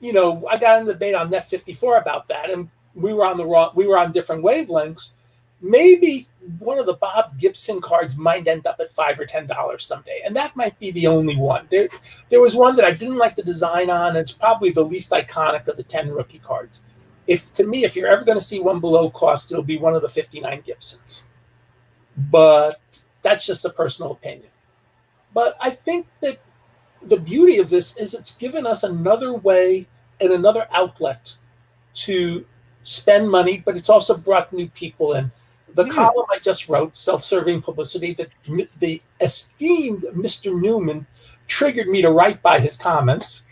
I got in the debate on Net 54 about that, and we were on different wavelengths. Maybe one of the Bob Gibson cards might end up at $5 or $10 someday, and that might be the only one. There was one that I didn't like the design on. It's probably the least iconic of the 10 rookie cards. If you're ever going to see one below cost, it'll be one of the 59 Gibsons. But that's just a personal opinion. But I think that the beauty of this is it's given us another way and another outlet to spend money, but it's also brought new people in. The column I just wrote, Self-Serving Publicity, that the esteemed Mr. Newman triggered me to write by his comments.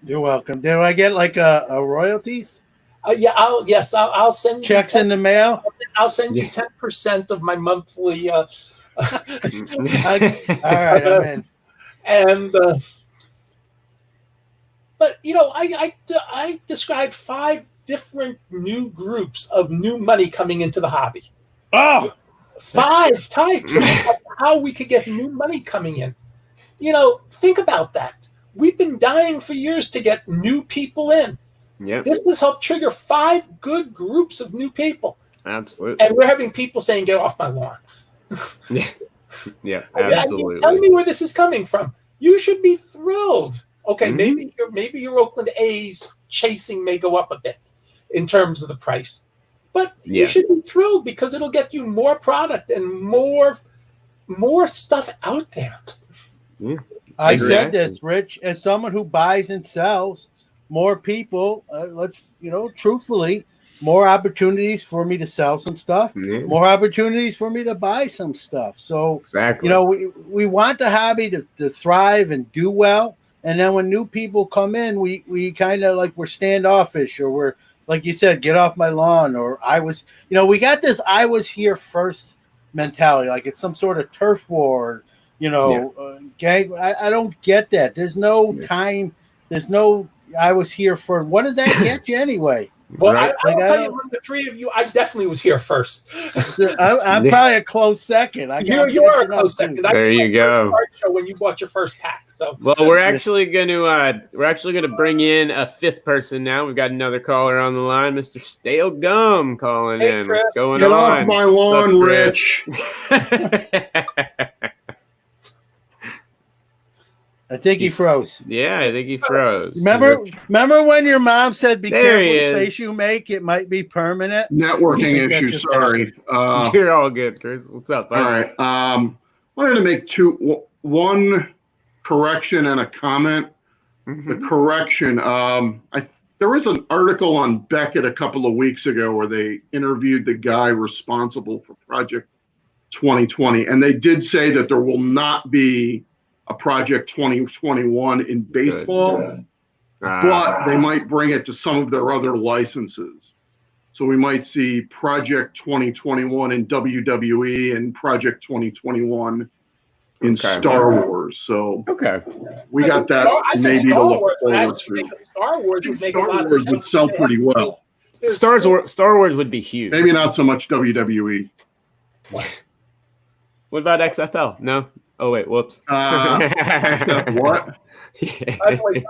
You're welcome. Do I get like a royalties? I'll send you checks in the mail. I'll send you 10% of my monthly. All right, I'm in. And but I described 5 different new groups of new money coming into the hobby. Oh, 5 types of how we could get new money coming in. Think about that. We've been dying for years to get new people in. Yeah. This has helped trigger 5 good groups of new people. Absolutely. And we're having people saying, get off my lawn. Yeah, absolutely. Tell me where this is coming from. You should be thrilled. Okay, maybe your Oakland A's chasing may go up a bit in terms of the price. But you should be thrilled because it'll get you more product and more stuff out there. Yeah. I said this, Rich, as someone who buys and sells, more people, truthfully, more opportunities for me to sell some stuff, Yeah. more opportunities for me to buy some stuff. So, Exactly. you know, we want the hobby to thrive and do well. And then when new people come in, we kind of like we're standoffish, or we're, like you said, get off my lawn, or we got this I was here first mentality, like it's some sort of turf war, gang. I don't get that. There's no time. There's no I was here for. What does that get you anyway? Well, Right. I'll tell you, among the three of you, I definitely was here first. I'm probably a close second. You are a close second. There you go. Show when you bought your first pack. So, well, we're actually gonna bring in a fifth person now. We've got another caller on the line, Mr. Stale Gum, calling Hey, in. Chris. What's going Get on? off my lawn, What's up, Rich. I think he froze. Yeah, I think he froze. Remember when your mom said, "Be There he careful the is. face you make; it might be permanent." Networking issue. Sorry. You're all good, Chris. What's up, bud? All right. Wanted to make one correction and a comment. Mhm. The correction. There was an article on Beckett a couple of weeks ago where they interviewed the guy responsible for Project 2020, and they did say that there will not be a Project 2021 in baseball, but they might bring it to some of their other licenses. So we might see Project 2021 in WWE and Project 2021 in Star Wars. So we got that maybe to look forward to. Star Wars would make a lot of Wars would sell pretty well. Star Wars would be huge. Maybe not so much WWE. What about XFL? No. Oh wait, whoops. XF what? By the way,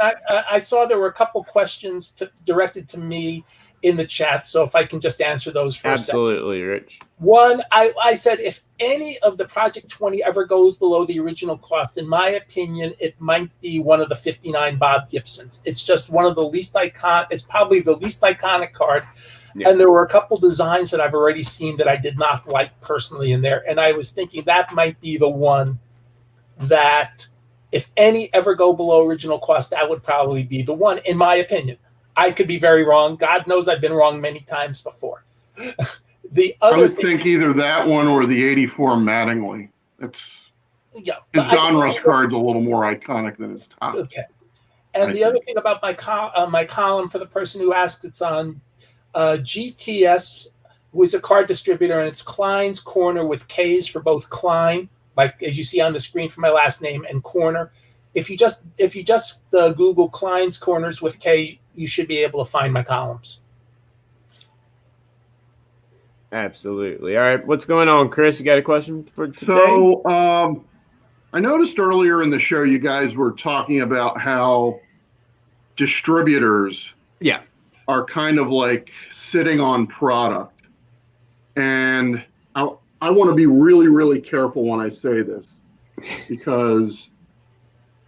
I saw there were a couple questions directed to me in the chat, so if I can just answer those for Absolutely, Rich. One, I said if any of the Project 20 ever goes below the original cost, in my opinion, it might be one of the 59 Bob Gibsons. It's just one of the least iconic. It's probably the least iconic card. Yeah. And there were a couple designs that I've already seen that I did not like personally in there. And I was thinking that might be the one that if any ever go below original cost, that would probably be the one, in my opinion. I could be very wrong. God knows I've been wrong many times before. The other I would think either that one or the 84 Mattingly. His Donruss card's a little more iconic than his top. Okay. And the other thing about my column for the person who asked, it's on GTS, who is a card distributor, and it's Klein's Corner with K's for both Klein, like as you see on the screen for my last name, and Corner. If you just Google Klein's Corners with K, you should be able to find my columns. Absolutely. All right, what's going on, Chris? You got a question for today? So I noticed earlier in the show you guys were talking about how distributors are kind of like sitting on product. And I want to be really, really careful when I say this, because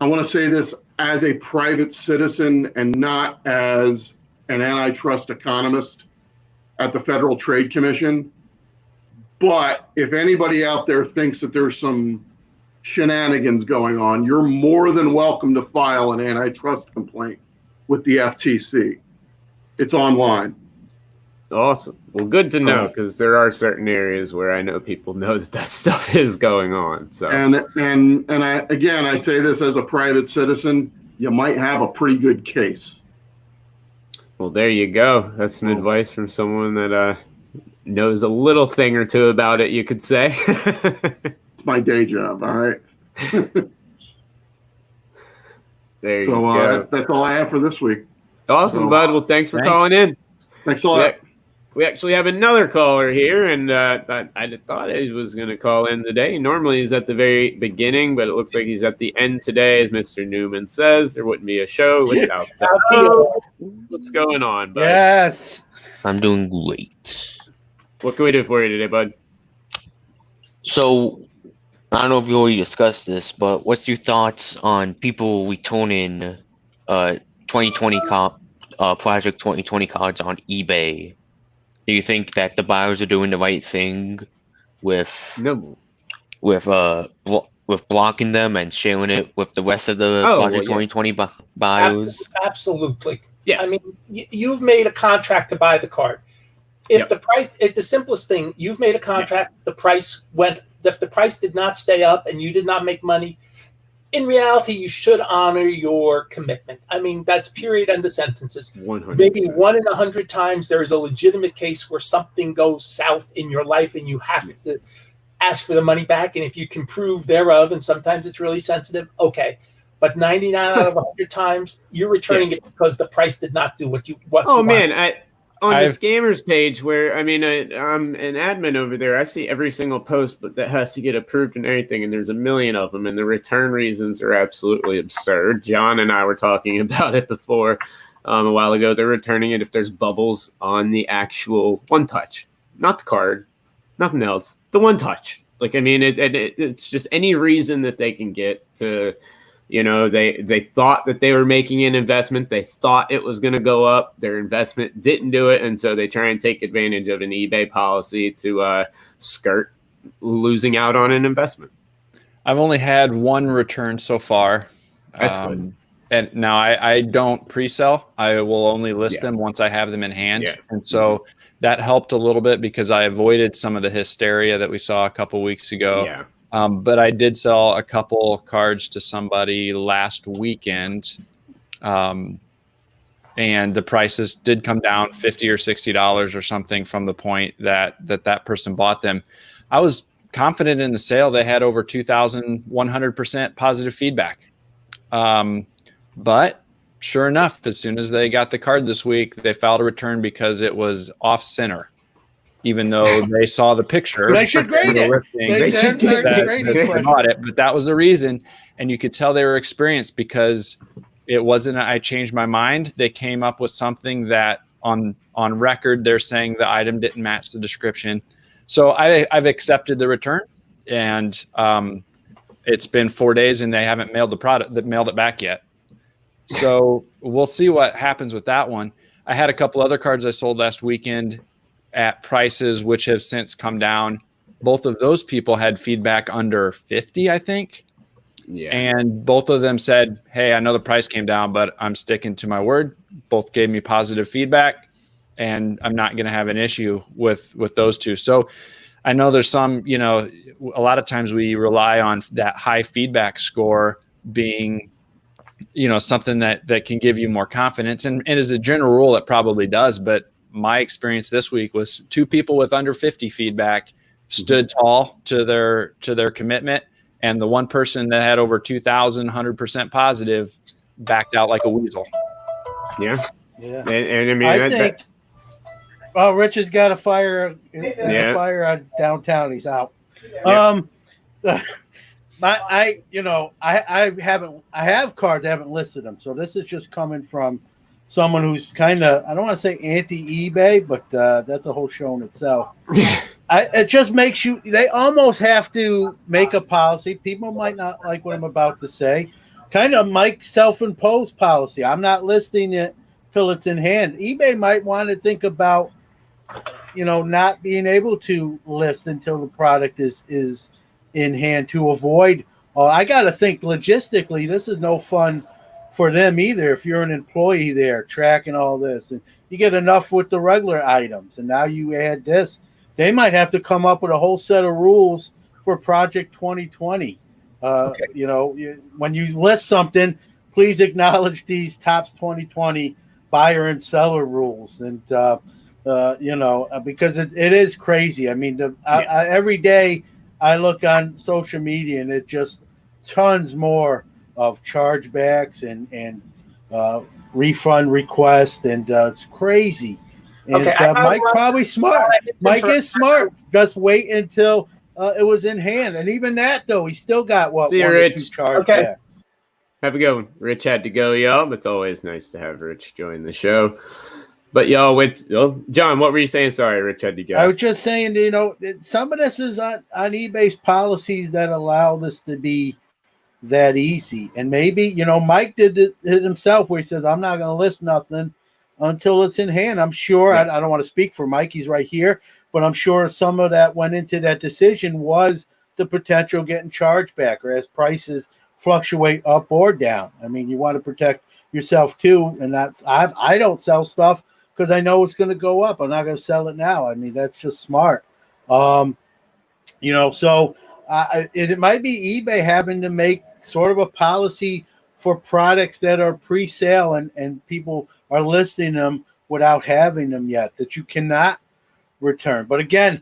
I want to say this as a private citizen and not as an antitrust economist at the Federal Trade Commission. But if anybody out there thinks that there's some shenanigans going on, you're more than welcome to file an antitrust complaint with the FTC. It's online. Awesome. Well, good to know, because there are certain areas where I know people know that stuff is going on. So and I say this as a private citizen, you might have a pretty good case. Well, there you go. That's some advice from someone that knows a little thing or two about it, you could say. It's my day job, all right? There you go. That's all I have for this week. Awesome, bud. Well, thanks for calling in. Thanks a lot. We actually have another caller here, and I thought he was going to call in today. Normally he's at the very beginning, but it looks like he's at the end today, as Mr. Newman says. There wouldn't be a show without that. What's going on, bud? Yes. I'm doing great. What can we do for you today, bud? So, I don't know if you already discussed this, but what's your thoughts on people returning 2020 Project 2020 cards on eBay? Do you think that the buyers are doing the right thing with blocking them and sharing it with the rest of the Project 2020 buyers? Absolutely. Yes. I mean, you've made a contract to buy the card. If the simplest thing, you've made a contract, the price went, if the price did not stay up and you did not make money, in reality, you should honor your commitment. I mean, that's period, end of sentences. 100%. Maybe 1 in 100 times there is a legitimate case where something goes south in your life and you have to ask for the money back. And if you can prove thereof, and sometimes it's really sensitive, okay. But 99 out of 100 times, you're returning it because the price did not do what you want. On the scammers page, where I'm an admin over there, I see every single post, but that has to get approved and everything, and there's a million of them, and the return reasons are absolutely absurd. John and I were talking about it before a while ago. They're returning it if there's bubbles on the actual one touch, not the card, nothing else. The one touch. Like, I mean, it's just any reason that they can get to. They thought that they were making an investment. They thought it was going to go up. Their investment didn't do it. And so they try and take advantage of an eBay policy to skirt losing out on an investment. I've only had one return so far. That's good. And now I don't pre-sell. I will only list them once I have them in hand. Yeah. And so that helped a little bit because I avoided some of the hysteria that we saw a couple weeks ago. Yeah. But I did sell a couple cards to somebody last weekend, and the prices did come down $50 or $60 or something from the point that person bought them. I was confident in the sale. They had over 2,100% positive feedback. But sure enough, as soon as they got the card this week, they filed a return because it was off center. Even though they saw the picture, they should grade it. They should bought it, but that was the reason. And you could tell they were experienced because it wasn't. I changed my mind. They came up with something that on record they're saying the item didn't match the description. So I've accepted the return, and it's been 4 days and they haven't mailed it back yet. So we'll see what happens with that one. I had a couple other cards I sold last weekend at prices which have since come down. Both of those people had feedback under 50, I think. Yeah. And both of them said, hey, I know the price came down, but I'm sticking to my word. Both gave me positive feedback, and I'm not going to have an issue with those two. So I know there's some, a lot of times we rely on that high feedback score being, something that can give you more confidence. And as a general rule, it probably does. But my experience this week was 2 people with under 50 feedback stood tall to their commitment, and the one person that had over 2,100% positive backed out like a weasel. Yeah. And I mean, I think. Well, Rich has got a fire. Fire downtown. He's out. Yeah. I have cards. I haven't listed them. So this is just coming from someone who's kind of, I don't want to say anti-eBay, but that's a whole show in itself. It just makes you, they almost have to make a policy. People might not like what I'm about to say. Kind of Mike's self-imposed policy. I'm not listing it till it's in hand. eBay might want to think about, not being able to list until the product is in hand to avoid. I got to think logistically, this is no fun for them either. If you're an employee there tracking all this, and you get enough with the regular items, and now you add this, they might have to come up with a whole set of rules for Project 2020. When you list something, please acknowledge these Topps 2020 buyer and seller rules, and because it is crazy. I mean, every day I look on social media, and it just tons more of chargebacks and refund requests, and it's crazy. And Mike probably smart. Mike is smart. Just wait until it was in hand, and even that though, he still got one or two chargebacks. Okay. Have a good one. Rich had to go, y'all. But it's always nice to have Rich join the show. But y'all John, what were you saying? Sorry, Rich had to go. I was just saying, some of this is on eBay's policies that allow this to be that easy. And maybe, Mike did it himself where he says, I'm not going to list nothing until it's in hand. I'm sure, I don't want to speak for Mike, he's right here, but I'm sure some of that went into that decision was the potential getting charged back, or as prices fluctuate up or down. I mean, you want to protect yourself too. And that's, I don't sell stuff because I know it's going to go up. I'm not going to sell it now. I mean, that's just smart. You know, so it might be eBay having to make sort of a policy for products that are pre-sale and people are listing them without having them yet, that you cannot return. But again,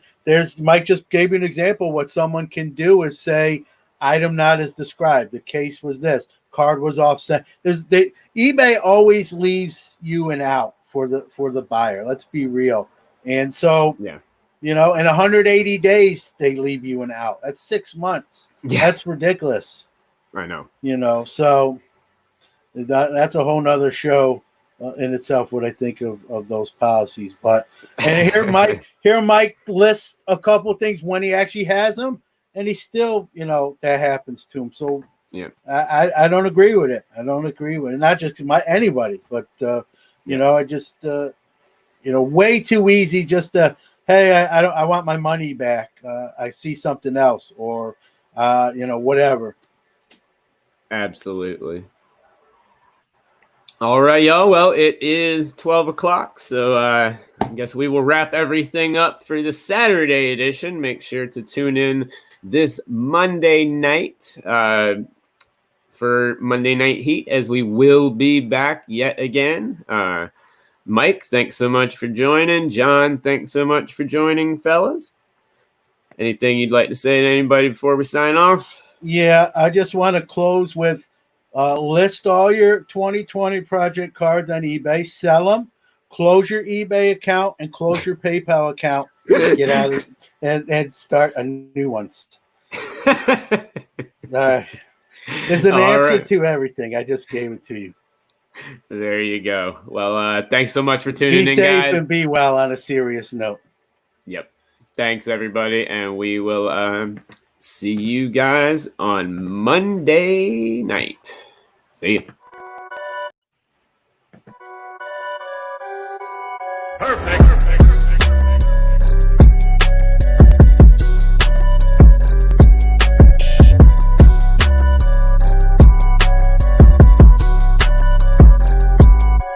Mike just gave you an example. What someone can do is say, item not as described. The case was this. Card was offset. eBay always leaves you an out for the buyer. Let's be real. And so, yeah, you know, in 180 days, they leave you an out. That's 6 months. Yeah. That's ridiculous. I know. You know, so that's a whole nother show in itself, what I think of those policies. But and here Mike lists a couple of things when he actually has them, and he still, you know, that happens to him. So yeah, I don't agree with it. I don't agree with it. Not just anybody, but you know, I just you know, way too easy just to, hey, I want my money back. I see something else, or you know, whatever. Absolutely. All right, y'all. Well, it is 12 o'clock, so I guess we will wrap everything up for the Saturday edition. Make sure to tune in this Monday night for Monday Night Heat, as we will be back yet again. Mike, thanks so much for joining. John, thanks so much for joining, fellas. Anything you'd like to say to anybody before we sign off? Yeah, I just want to close with list all your 2020 project cards on eBay, sell them, close your eBay account, and close your PayPal account. Get out of it and start a new one. There's an answer to everything. I just gave it to you. There you go. Well, thanks so much for tuning in, guys. Be safe guys. And be well on a serious note. Yep. Thanks, everybody. And we will see you guys on Monday night. See you. Perfect.